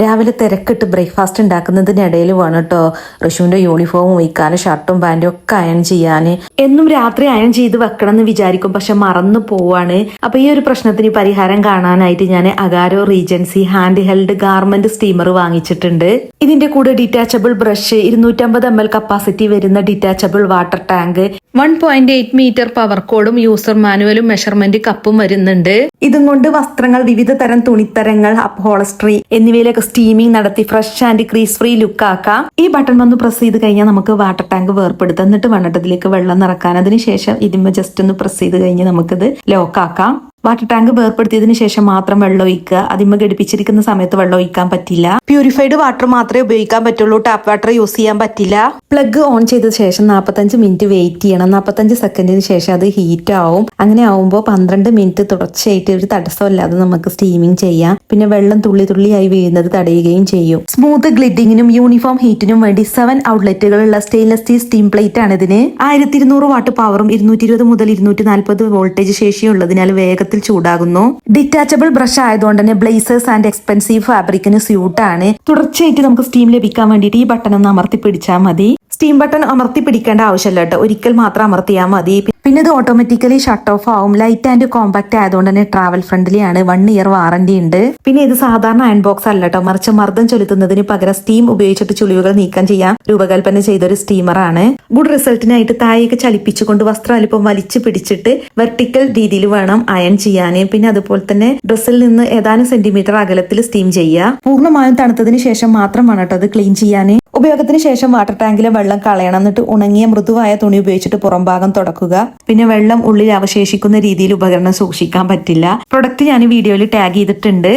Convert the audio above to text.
രാവിലെ തിരക്കിട്ട് ബ്രേക്ക്ഫാസ്റ്റ് ഉണ്ടാക്കുന്നതിനിടയിൽ വേണം കേട്ടോ ഋഷുവിന്റെ യൂണിഫോം ഉയിക്കാനും ഷർട്ടും പാൻറ്റും ഒക്കെ അയൺ ചെയ്യാന്. എന്നും രാത്രി അയൺ ചെയ്ത് വെക്കണം എന്ന് വിചാരിക്കും, പക്ഷെ മറന്നു പോവാണ്. അപ്പൊ ഈ ഒരു പ്രശ്നത്തിന് പരിഹാരം കാണാനായിട്ട് ഞാൻ Agaro Regency hand held garment steamer വാങ്ങിച്ചിട്ടുണ്ട്. ഇതിന്റെ കൂടെ ഡിറ്റാച്ചബിൾ ബ്രഷ്, 250 ml കപ്പാസിറ്റി വരുന്ന detachable water tank, 1.8 metre power കോഡും യൂസർ മാനുവലും മെഷർമെന്റ് കപ്പും വരുന്നുണ്ട്. ഇതും കൊണ്ട് വസ്ത്രങ്ങൾ, വിവിധ തരം തുണിത്തരങ്ങൾ, അപ്ഹോളസ്ട്രി എന്നിവയിലൊക്കെ സ്റ്റീമിംഗ് നടത്തി fresh and crease free look ആക്കാം. ഈ ബട്ടൺ വന്ന് പ്രസ് ചെയ്ത് കഴിഞ്ഞാൽ നമുക്ക് വാട്ടർ ടാങ്ക് വേർപ്പെടുത്താം. എന്നിട്ട് വണ്ണട്ടത്തിലേക്ക് വെള്ളം നിറക്കാൻ. അതിനുശേഷം ഇതിന്മേൽ ജസ്റ്റ് ഒന്ന് പ്രസ് ചെയ്ത് കഴിഞ്ഞ് നമുക്കിത് ലോക്ക് ആക്കാം. വാട്ടർ ടാങ്ക് വേർപ്പെടുത്തിയതിനു ശേഷം മാത്രം വെള്ളം ഒഴിക്കുക. അതിന്മേൽ ഘടിപ്പിച്ചിരിക്കുന്ന സമയത്ത് വെള്ളം ഒഴിക്കാൻ പറ്റില്ല. പ്യൂരിഫൈഡ് വാട്ടർ മാത്രമേ ഉപയോഗിക്കാൻ പറ്റുള്ളൂ. ടാപ്പ് വാട്ടർ യൂസ് ചെയ്യാൻ പറ്റില്ല. പ്ലഗ് ഓൺ ചെയ്ത ശേഷം 45 മിനിറ്റ് വെയിറ്റ് ചെയ്യണം. 45 സെക്കൻഡിന് ശേഷം അത് ഹീറ്റ് ആവും. അങ്ങനെ ആവുമ്പോൾ 12 മിനിറ്റ് തുടർച്ചയായിട്ട് ഒരു തടസ്സമില്ലാതെ നമുക്ക് സ്റ്റീമിംഗ് ചെയ്യാം. പിന്നെ വെള്ളം തുള്ളി തുള്ളിയായി വീഴുന്നത് തടയുകയും ചെയ്യും. സ്മൂത്ത് ഗ്ലിഡിങ്ങിനും യൂണിഫോം ഹീറ്റിനും വേണ്ടി 7 ഔട്ട്ലെറ്റുകളുള്ള സ്റ്റെയിൻലെസ് സ്റ്റീൽ സ്റ്റീം പ്ലേറ്റ് ആണ് ഇതിന്. 1200 വാട്ട് പവറും 220 മുതൽ 240 വോൾട്ടേജ് ശേഷിയുള്ളതിനാൽ വേഗത്തിൽ ചൂടാകുന്നു. ഡിറ്റാച്ചബിൾ ബ്രഷ് ആയതുകൊണ്ട് തന്നെ ബ്ലേസേഴ്സ് ആൻഡ് എക്സ്പെൻസീവ് ഫാബ്രിക്കിന് സ്യൂട്ട് ആണ്. തുടർച്ചയായിട്ട് നമുക്ക് സ്റ്റീം ലഭിക്കാൻ വേണ്ടിയിട്ട് ഈ ബട്ടൺ ഒന്ന് അമർത്തി പിടിച്ചാൽ മതി. സ്റ്റീം ബട്ടൺ അമർത്തി പിടിക്കേണ്ട ആവശ്യമില്ല കേട്ടോ, ഒരിക്കൽ മാത്രം അമർത്തിയാൽ മതി. പിന്നെ ഇത് ഓട്ടോമാറ്റിക്കലി ഷട്ട് ഓഫ് ആവും. ലൈറ്റ് ആൻഡ് കോമ്പാക്ട് ആയതുകൊണ്ട് തന്നെ ട്രാവൽ ഫ്രണ്ട്ലി ആണ്. 1 ഇയർ വാറന്റി ഉണ്ട്. പിന്നെ ഇത് സാധാരണ അയൺ ബോക്സ് അല്ല കേട്ടോ, മറിച്ച് മർദ്ദം ചെലുത്തുന്നതിന് പകരം സ്റ്റീം ഉപയോഗിച്ചിട്ട് ചുളിവുകൾ നീക്കം ചെയ്യാൻ രൂപകൽപ്പന ചെയ്ത ഒരു സ്റ്റീമർ ആണ്. ഗുഡ് റിസൾട്ടിനായിട്ട് താഴേക്ക് ചലിപ്പിച്ചുകൊണ്ട് വസ്ത്രം അല്പം വലിച്ചു പിടിച്ചിട്ട് വെർട്ടിക്കൽ രീതിയിൽ വേണം അയൺ ചെയ്യാൻ. പിന്നെ അതുപോലെ തന്നെ ഡ്രസ്സിൽ നിന്ന് ഏതാനും സെന്റിമീറ്റർ അകലത്തിൽ സ്റ്റീം ചെയ്യുക. പൂർണ്ണമായും തണുത്തതിന് ശേഷം മാത്രം വേണം കേട്ടോ അത് ക്ലീൻ ചെയ്യാൻ. ഉപയോഗത്തിന് ശേഷം വാട്ടർ ടാങ്കിലെ വെള്ളം കളയണം. എന്നിട്ട് ഉണങ്ങിയ മൃദുവായ തുണി ഉപയോഗിച്ചിട്ട് പുറം ഭാഗം തുടക്കുക. പിന്നെ വെള്ളം ഉള്ളിൽ അവശേഷിക്കുന്ന രീതിയിൽ ഉപകരണം സൂക്ഷിക്കാൻ പറ്റില്ല. പ്രൊഡക്റ്റ് ഞാൻ വീഡിയോയിൽ ടാഗ് ചെയ്തിട്ടുണ്ട്.